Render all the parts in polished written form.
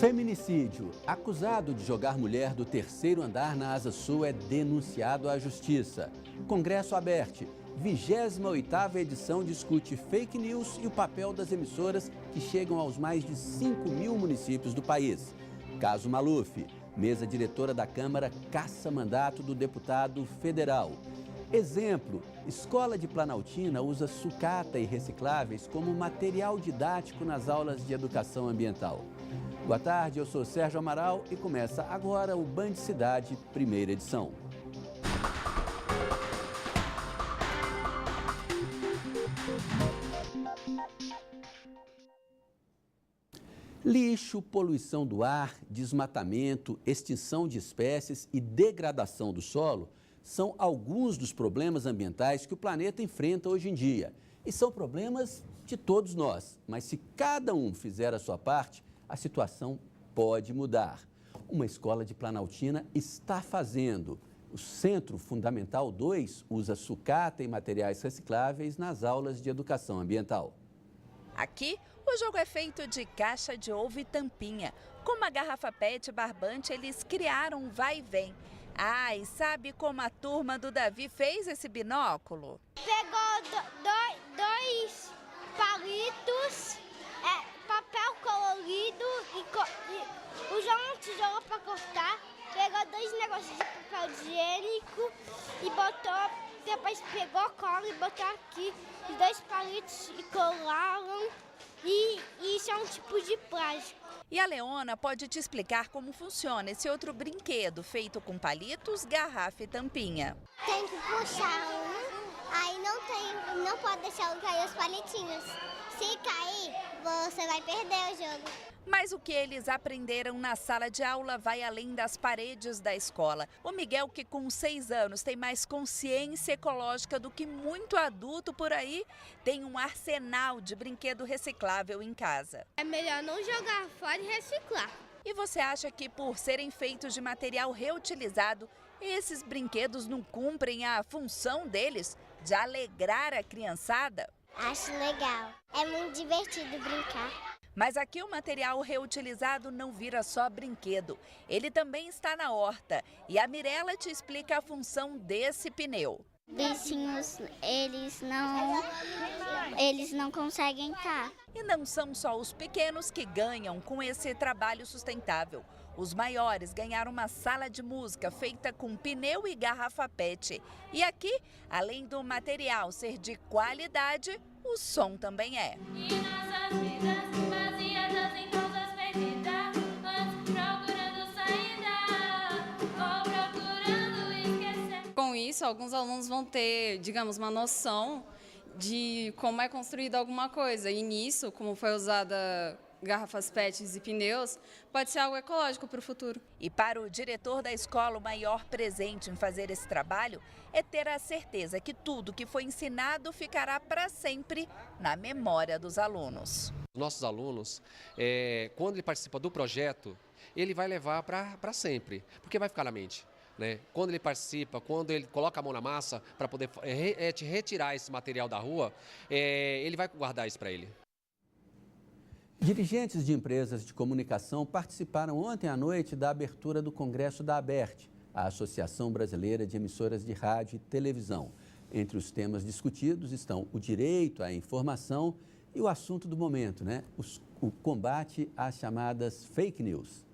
Feminicídio. Acusado de jogar mulher do terceiro andar na Asa Sul é denunciado à Justiça. Congresso aberto. 28ª edição discute fake news e o papel das emissoras que chegam aos mais de 5.000 municípios do país. Caso Maluf. Mesa diretora da Câmara caça mandato do deputado federal. Exemplo, escola de Planaltina usa sucata e recicláveis como material didático nas aulas de educação ambiental. Boa tarde, eu sou Sérgio Amaral e começa agora o Band Cidade, primeira edição. Lixo, poluição do ar, desmatamento, extinção de espécies e degradação do solo são alguns dos problemas ambientais que o planeta enfrenta hoje em dia. E são problemas de todos nós, mas se cada um fizer a sua parte, a situação pode mudar. Uma escola de Planaltina está fazendo. O Centro Fundamental 2 usa sucata e materiais recicláveis nas aulas de educação ambiental. Aqui, o jogo é feito de caixa de ovo e tampinha. Com uma garrafa PET e barbante, eles criaram um vai e vem. Ah, e sabe como a turma do Davi fez esse binóculo? Pegou dois palitos, papel colorido e usou uma tesoura para cortar. Pegou 2 negócios de papel higiênico e botou, depois pegou cola e botou aqui os 2 palitos e colaram. E isso é um tipo de plástico. E a Leona pode te explicar como funciona esse outro brinquedo feito com palitos, garrafa e tampinha. Tem que puxar aí não pode deixar cair os palitinhos. Se cair, você vai perder o jogo. Mas o que eles aprenderam na sala de aula vai além das paredes da escola. O Miguel, que com 6 anos tem mais consciência ecológica do que muito adulto por aí, tem um arsenal de brinquedo reciclável em casa. É melhor não jogar fora e reciclar. E você acha que por serem feitos de material reutilizado, esses brinquedos não cumprem a função deles de alegrar a criançada? Acho legal. É muito divertido brincar. Mas aqui o material reutilizado não vira só brinquedo. Ele também está na horta. E a Mirella te explica a função desse pneu. Bichinhos, eles não conseguem estar. E não são só os pequenos que ganham com esse trabalho sustentável. Os maiores ganharam uma sala de música feita com pneu e garrafa PET. E aqui, além do material ser de qualidade, o som também é. E nossas vidas vazias em coisas perdidas, procurando saída ou procurando esquecer. Com isso, alguns alunos vão ter, digamos, uma noção de como é construída alguma coisa. E nisso, como foi usada garrafas PETs e pneus, pode ser algo ecológico para o futuro. E para o diretor da escola, o maior presente em fazer esse trabalho é ter a certeza que tudo que foi ensinado ficará para sempre na memória dos alunos. Nossos alunos, quando ele participa do projeto, ele vai levar para sempre, porque vai ficar na mente. Né? Quando ele participa, quando ele coloca a mão na massa para poder retirar esse material da rua, ele vai guardar isso para ele. Dirigentes de empresas de comunicação participaram ontem à noite da abertura do Congresso da ABERT, a Associação Brasileira de Emissoras de Rádio e Televisão. Entre os temas discutidos estão o direito à informação e o assunto do momento, né? O combate às chamadas fake news.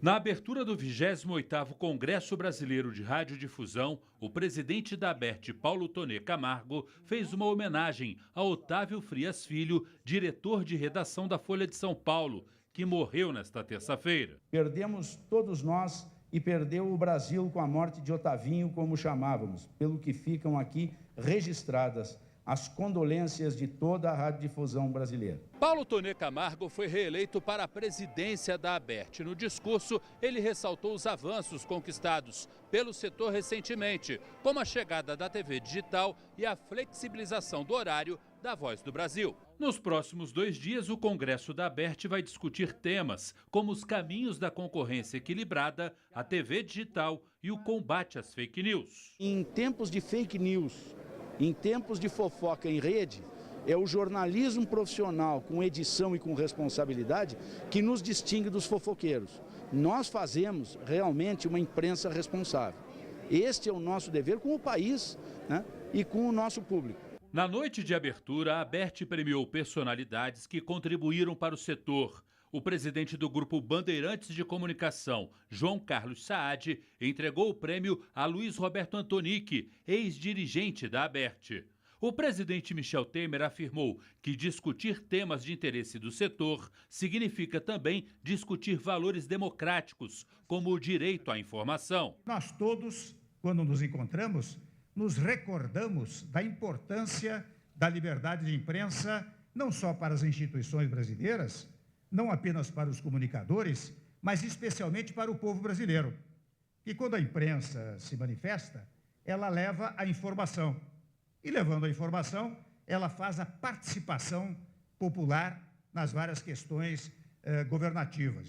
Na abertura do 28º Congresso Brasileiro de Radiodifusão, o presidente da ABERT, Paulo Tonê Camargo, fez uma homenagem a Otávio Frias Filho, diretor de redação da Folha de São Paulo, que morreu nesta terça-feira. Perdemos todos nós e perdeu o Brasil com a morte de Otavinho, como chamávamos, pelo que ficam aqui registradas as condolências de toda a radiodifusão brasileira. Paulo Tonê Camargo foi reeleito para a presidência da ABERT. No discurso, ele ressaltou os avanços conquistados pelo setor recentemente, como a chegada da TV digital e a flexibilização do horário da Voz do Brasil. Nos próximos 2 dias, o Congresso da ABERT vai discutir temas como os caminhos da concorrência equilibrada, a TV digital e o combate às fake news. Em tempos de fake news, em tempos de fofoca em rede, É o jornalismo profissional com edição e com responsabilidade que nos distingue dos fofoqueiros. Nós fazemos realmente uma imprensa responsável. Este é o nosso dever com o país, né, e com o nosso público. Na noite de abertura, a ABERT premiou personalidades que contribuíram para o setor. O presidente do Grupo Bandeirantes de Comunicação, João Carlos Saad, entregou o prêmio a Luiz Roberto Antonic, ex-dirigente da ABERT. O presidente Michel Temer afirmou que discutir temas de interesse do setor significa também discutir valores democráticos, como o direito à informação. Nós todos, quando nos encontramos, nos recordamos da importância da liberdade de imprensa, não só para as instituições brasileiras, não apenas para os comunicadores, mas especialmente para o povo brasileiro. E quando a imprensa se manifesta, ela leva a informação. E levando a informação, ela faz a participação popular nas várias questões governativas.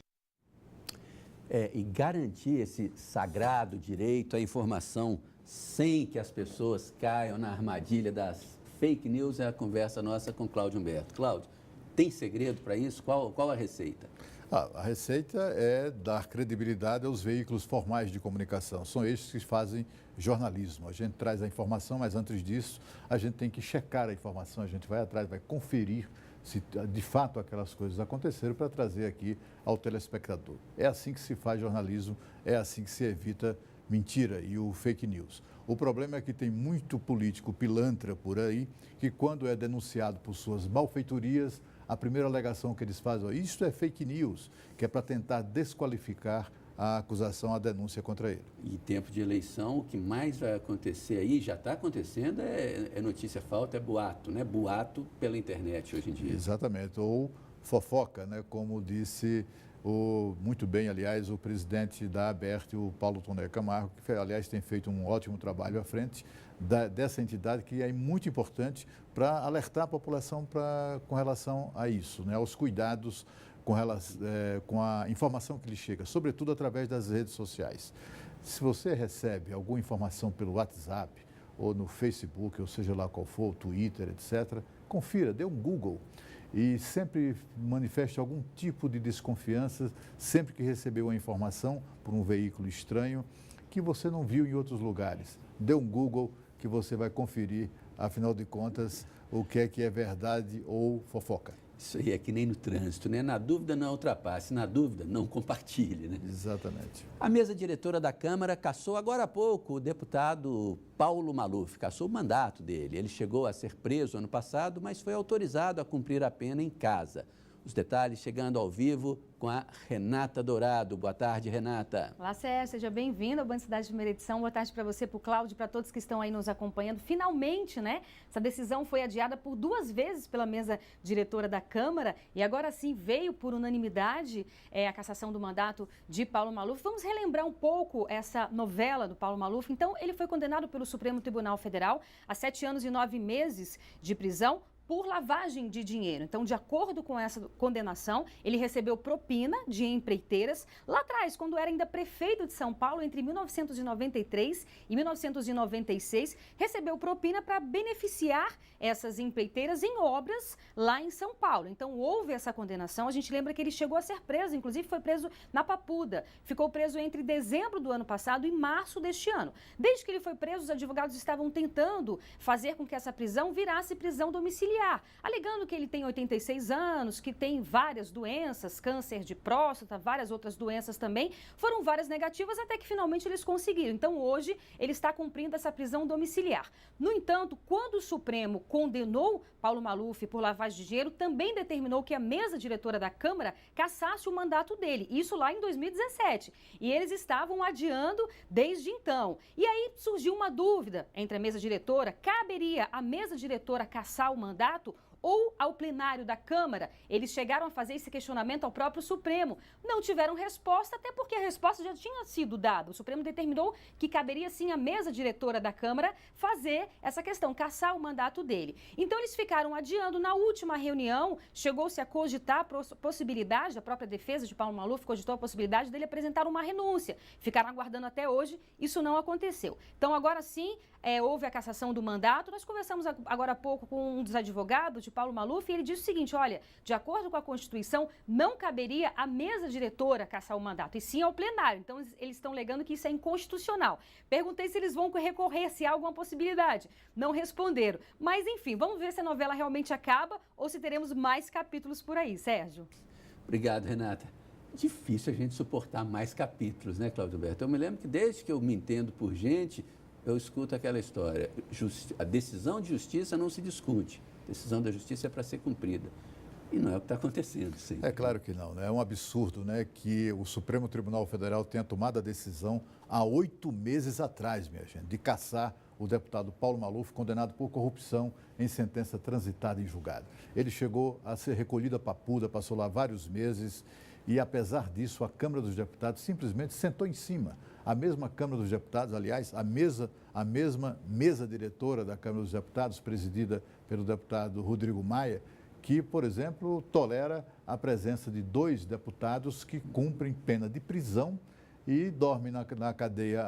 E garantir esse sagrado direito à informação sem que as pessoas caiam na armadilha das fake news é a conversa nossa com Cláudio Humberto. Cláudio, tem segredo para isso? Qual a receita? A receita é dar credibilidade aos veículos formais de comunicação. São estes que fazem jornalismo. A gente traz a informação, mas antes disso, a gente tem que checar a informação, a gente vai atrás, vai conferir se de fato aquelas coisas aconteceram para trazer aqui ao telespectador. É assim que se faz jornalismo, é assim que se evita mentira e o fake news. O problema é que tem muito político pilantra por aí que quando é denunciado por suas malfeitorias, a primeira alegação que eles fazem, isso é fake news, que é para tentar desqualificar a acusação, a denúncia contra ele. Em tempo de eleição, o que mais vai acontecer aí, já está acontecendo, é notícia falsa, é boato, né? Boato pela internet hoje em dia. Exatamente, ou fofoca, né? Como disse muito bem, aliás, o presidente da ABERT, o Paulo Toné Camargo, que, aliás, tem feito um ótimo trabalho à frente dessa entidade, que é muito importante para alertar a população com relação a isso, né? Aos cuidados com a informação que lhe chega, sobretudo através das redes sociais. Se você recebe alguma informação pelo WhatsApp, ou no Facebook, ou seja lá qual for, Twitter, etc., confira, dê um Google. E sempre manifeste algum tipo de desconfiança, sempre que recebeu uma informação por um veículo estranho, que você não viu em outros lugares. Dê um Google que você vai conferir, afinal de contas, o que é verdade ou fofoca. Isso aí é que nem no trânsito, né? Na dúvida, não ultrapasse. Na dúvida, não compartilhe, né? Exatamente. A mesa diretora da Câmara cassou agora há pouco o deputado Paulo Maluf, cassou o mandato dele. Ele chegou a ser preso ano passado, mas foi autorizado a cumprir a pena em casa. Os detalhes chegando ao vivo com a Renata Dourado. Boa tarde, Renata. Olá, Sérgio. Seja bem-vindo ao Band Cidade de Primeira Edição. Boa tarde para você, para o Cláudio, para todos que estão aí nos acompanhando. Finalmente, né? Essa decisão foi adiada por 2 vezes pela mesa diretora da Câmara e agora sim veio por unanimidade a cassação do mandato de Paulo Maluf. Vamos relembrar um pouco essa novela do Paulo Maluf. Então, ele foi condenado pelo Supremo Tribunal Federal a 7 anos e 9 meses de prisão por lavagem de dinheiro. Então, de acordo com essa condenação, ele recebeu propina de empreiteiras lá atrás, quando era ainda prefeito de São Paulo, entre 1993 e 1996, recebeu propina para beneficiar essas empreiteiras em obras lá em São Paulo. Então, houve essa condenação. A gente lembra que ele chegou a ser preso, inclusive foi preso na Papuda. Ficou preso entre dezembro do ano passado e março deste ano. Desde que ele foi preso, os advogados estavam tentando fazer com que essa prisão virasse prisão domiciliar, alegando que ele tem 86 anos, que tem várias doenças, câncer de próstata, várias outras doenças também. Foram várias negativas até que finalmente eles conseguiram. Então, hoje, ele está cumprindo essa prisão domiciliar. No entanto, quando o Supremo condenou Paulo Maluf por lavagem de dinheiro, também determinou que a mesa diretora da Câmara cassasse o mandato dele. Isso lá em 2017. E eles estavam adiando desde então. E aí surgiu uma dúvida entre a mesa diretora: caberia a mesa diretora cassar o mandato ou ao plenário da Câmara. Eles chegaram a fazer esse questionamento ao próprio Supremo. Não tiveram resposta, até porque a resposta já tinha sido dada. O Supremo determinou que caberia sim à mesa diretora da Câmara fazer essa questão, cassar o mandato dele. Então eles ficaram adiando. Na última reunião, chegou-se a cogitar a possibilidade, a própria defesa de Paulo Maluf cogitou a possibilidade dele apresentar uma renúncia. Ficaram aguardando até hoje, isso não aconteceu. Então agora sim, houve a cassação do mandato. Nós conversamos agora há pouco com um dos advogados de Paulo Maluf e ele disse o seguinte, olha, de acordo com a Constituição, não caberia à mesa diretora cassar o mandato, e sim ao plenário. Então eles estão alegando que isso é inconstitucional. Perguntei se eles vão recorrer, se há alguma possibilidade. Não responderam. Mas enfim, vamos ver se a novela realmente acaba ou se teremos mais capítulos por aí. Sérgio. Obrigado, Renata. Difícil a gente suportar mais capítulos, né, Cláudio Berto? Eu me lembro que desde que eu me entendo por gente, eu escuto aquela história. A decisão de justiça não se discute. A decisão da justiça é para ser cumprida. E não é o que está acontecendo, sim. É claro que não, né? É um absurdo, né, que o Supremo Tribunal Federal tenha tomado a decisão há 8 meses atrás, minha gente, de cassar o deputado Paulo Maluf, condenado por corrupção em sentença transitada em julgado. Ele chegou a ser recolhido a papuda, passou lá vários meses e, apesar disso, a Câmara dos Deputados simplesmente sentou em cima. A mesma Câmara dos Deputados, aliás, a mesma mesa diretora da Câmara dos Deputados, presidida pelo deputado Rodrigo Maia, que, por exemplo, tolera a presença de 2 deputados que cumprem pena de prisão e dormem na cadeia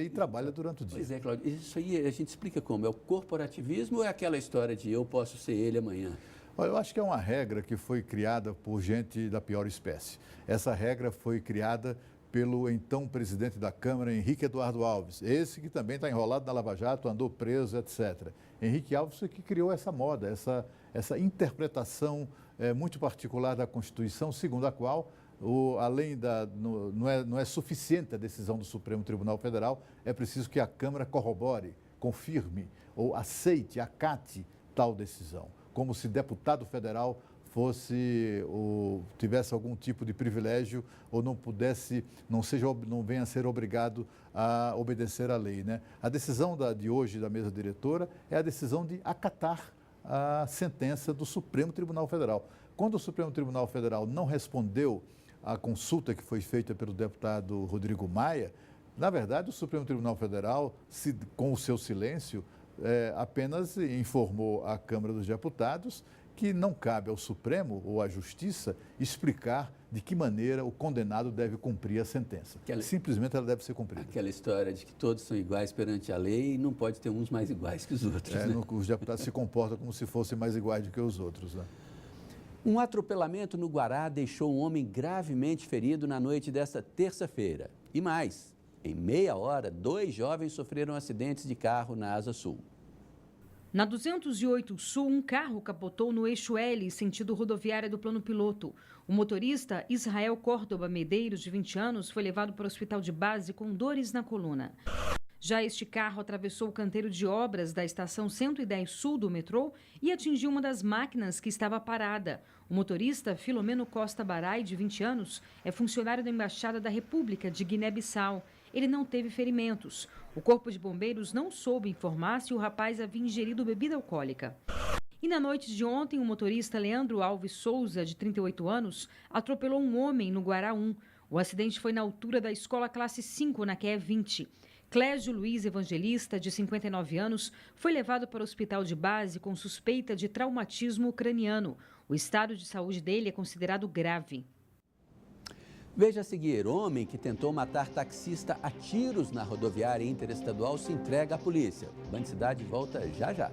e trabalham durante o dia. Pois é, Cláudio, isso aí a gente explica como? É o corporativismo ou é aquela história de eu posso ser ele amanhã? Olha, eu acho que é uma regra que foi criada por gente da pior espécie. Essa regra foi criada pelo então presidente da Câmara, Henrique Eduardo Alves, esse que também está enrolado na Lava Jato, andou preso, etc. Henrique Alves que criou essa moda, essa interpretação muito particular da Constituição, segundo a qual, não é suficiente a decisão do Supremo Tribunal Federal, é preciso que a Câmara corrobore, confirme ou aceite, acate tal decisão, como se deputado federal fosse ou tivesse algum tipo de privilégio ou não venha a ser obrigado a obedecer à lei, né? A decisão de hoje da mesa diretora é a decisão de acatar a sentença do Supremo Tribunal Federal. Quando o Supremo Tribunal Federal não respondeu à consulta que foi feita pelo deputado Rodrigo Maia, na verdade o Supremo Tribunal Federal, com o seu silêncio, apenas informou à Câmara dos Deputados que não cabe ao Supremo ou à Justiça explicar de que maneira o condenado deve cumprir a sentença. Simplesmente ela deve ser cumprida. Aquela história de que todos são iguais perante a lei e não pode ter uns mais iguais que os outros. Né? Os deputados se comportam como se fossem mais iguais do que os outros. Né? Um atropelamento no Guará deixou um homem gravemente ferido na noite desta terça-feira. E mais, em meia hora, 2 jovens sofreram acidentes de carro na Asa Sul. Na 208 Sul, um carro capotou no eixo L, sentido rodoviária do plano piloto. O motorista, Israel Córdoba Medeiros, de 20 anos, foi levado para o hospital de base com dores na coluna. Já este carro atravessou o canteiro de obras da estação 110 Sul do metrô e atingiu uma das máquinas que estava parada. O motorista, Filomeno Costa Barai, de 20 anos, é funcionário da Embaixada da República de Guiné-Bissau. Ele não teve ferimentos. O Corpo de Bombeiros não soube informar se o rapaz havia ingerido bebida alcoólica. E na noite de ontem, o motorista Leandro Alves Souza, de 38 anos, atropelou um homem no Guará 1. O acidente foi na altura da escola classe 5, na QE 20. Clésio Luiz Evangelista, de 59 anos, foi levado para o hospital de base com suspeita de traumatismo craniano. O estado de saúde dele é considerado grave. Veja a seguir, homem que tentou matar taxista a tiros na rodoviária interestadual se entrega à polícia. Band Cidade volta já já.